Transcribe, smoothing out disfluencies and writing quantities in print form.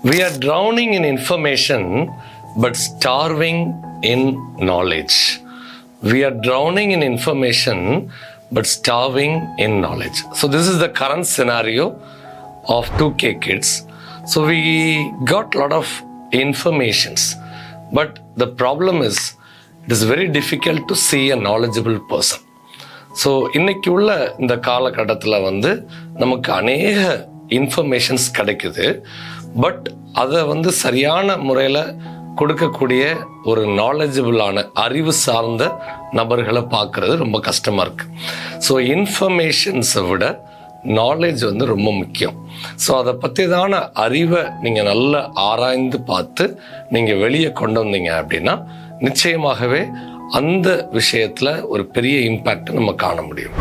We are drowning in information but starving in knowledge. We are drowning in information but starving in knowledge. So this is the current scenario of 2K kids. So we got a lot of informations, but the problem is it is very difficult to see a knowledgeable person. So இன்னைக்கு உள்ள இந்த காலகட்டத்தில் வந்து நமக்கு அநேக informations கிடைக்குது. But அதை வந்து சரியான முறையில் கொடுக்கக்கூடிய ஒரு நாலேஜபிளான அறிவு சார்ந்த நபர்களை பார்க்குறது ரொம்ப கஷ்டமாக இருக்குது. ஸோ இன்ஃபர்மேஷன்ஸை விட நாலேஜ் வந்து ரொம்ப முக்கியம். ஸோ அதை பற்றிதான அறிவை நீங்கள் நல்லா ஆராய்ந்து பார்த்து நீங்கள் வெளியே கொண்டு வந்தீங்க அப்படின்னா நிச்சயமாகவே அந்த விஷயத்தில் ஒரு பெரிய இம்பேக்ட் நம்ம காண முடியும்.